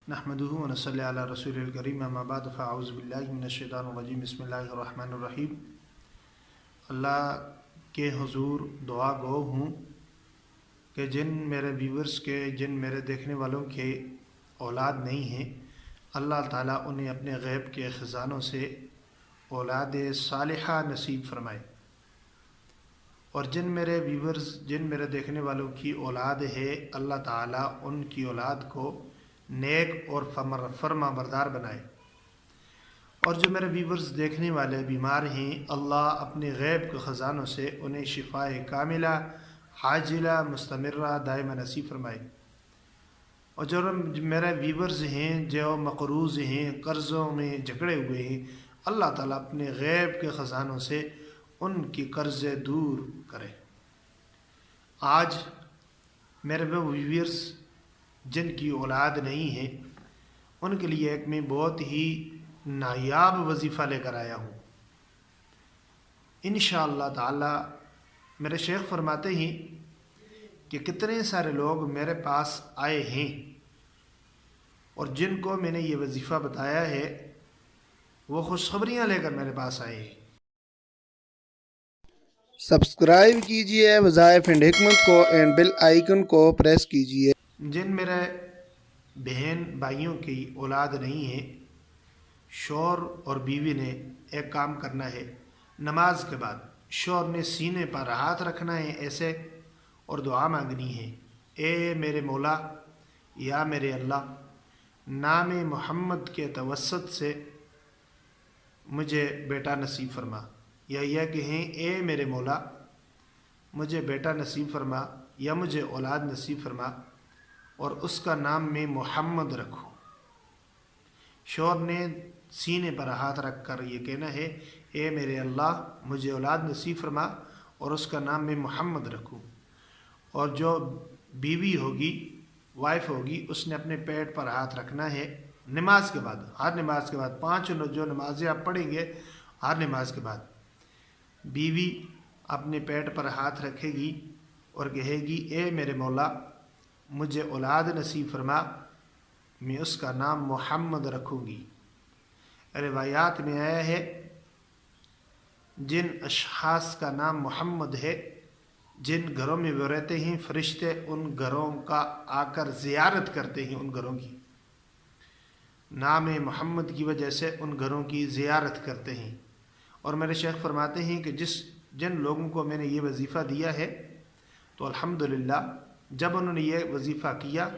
نحمدہ و نصلی علی رسول الکریم اما بعد فاعوذ باللہ من الشیطان الرجیم بسم اللہ الرحمن الرحیم۔ اللہ کے حضور دعا گو ہوں کہ جن میرے ویورز کے، جن میرے دیکھنے والوں کے اولاد نہیں ہیں، اللہ تعالیٰ انہیں اپنے غیب کے خزانوں سے اولاد صالحہ نصیب فرمائے، اور جن میرے ویورز، جن میرے دیکھنے والوں کی اولاد ہے، اللہ تعالیٰ ان کی اولاد کو نیک اور فرما بردار بنائے، اور جو میرے ویورز دیکھنے والے بیمار ہیں، اللہ اپنے غیب کے خزانوں سے انہیں شفائے کاملہ عاجلہ مستمرہ دائمہ نصیب فرمائے، اور جو میرے ویورز ہیں جو مقروض ہیں، قرضوں میں جکڑے ہوئے ہیں، اللہ تعالیٰ اپنے غیب کے خزانوں سے ان کی قرضے دور کرے۔ آج میرے وہ ویورز جن کی اولاد نہیں ہے، ان کے لیے ایک میں بہت ہی نایاب وظیفہ لے کر آیا ہوں۔ انشاءاللہ تعالی میرے شیخ فرماتے ہیں کہ کتنے سارے لوگ میرے پاس آئے ہیں، اور جن کو میں نے یہ وظیفہ بتایا ہے وہ خوشخبریاں لے کر میرے پاس آئے ہیں۔ سبسکرائب کیجئے وظائف اینڈ حکمت کو اینڈ بیل آئیکن کو پریس کیجئے۔ جن میرے بہن بھائیوں کی اولاد نہیں ہے، شوہر اور بیوی نے ایک کام کرنا ہے، نماز کے بعد شوہر نے سینے پر ہاتھ رکھنا ہے ایسے، اور دعا مانگنی ہے، اے میرے مولا یا میرے اللہ، نام محمد کے توسط سے مجھے بیٹا نصیب فرما، یا یہ کہیں اے میرے مولا مجھے بیٹا نصیب فرما یا مجھے اولاد نصیب فرما، اور اس کا نام میں محمد رکھوں۔ شوہر نے سینے پر ہاتھ رکھ کر یہ کہنا ہے، اے میرے اللہ مجھے اولاد نصیب فرما اور اس کا نام میں محمد رکھوں، اور جو بیوی ہوگی، وائف ہوگی، اس نے اپنے پیٹ پر ہاتھ رکھنا ہے نماز کے بعد، ہر نماز کے بعد 5 جو نمازیں آپ پڑھیں گے ہر نماز کے بعد، بیوی اپنے پیٹ پر ہاتھ رکھے گی اور کہے گی، اے میرے مولا مجھے اولاد نصیب فرما، میں اس کا نام محمد رکھوں گی۔ روایات میں آیا ہے جن اشخاص کا نام محمد ہے، جن گھروں میں وہ رہتے ہیں، فرشتے ان گھروں کا آ کر زیارت کرتے ہیں، ان گھروں کی نام محمد کی وجہ سے ان گھروں کی زیارت کرتے ہیں۔ اور میرے شیخ فرماتے ہیں کہ جن لوگوں کو میں نے یہ وظیفہ دیا ہے تو الحمدللہ جب انہوں نے یہ وظیفہ کیا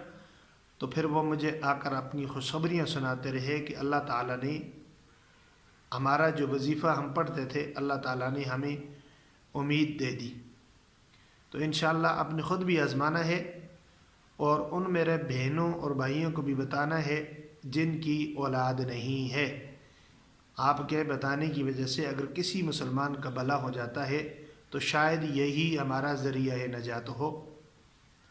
تو پھر وہ مجھے آ کر اپنی خوشخبریاں سناتے رہے کہ اللہ تعالیٰ نے ہمارا جو وظیفہ ہم پڑھتے تھے، اللہ تعالیٰ نے ہمیں امید دے دی۔ تو انشاءاللہ آپ نے خود بھی آزمانا ہے، اور ان میرے بہنوں اور بھائیوں کو بھی بتانا ہے جن کی اولاد نہیں ہے۔ آپ کے بتانے کی وجہ سے اگر کسی مسلمان کا بھلا ہو جاتا ہے تو شاید یہی ہمارا ذریعہ نجات ہو۔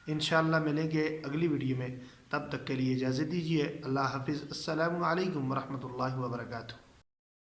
انشاءاللہ ملیں گے اگلی ویڈیو میں، تب تک کے لیے اجازت دیجیے۔ اللہ حافظ، السلام علیکم ورحمۃ اللہ وبرکاتہ۔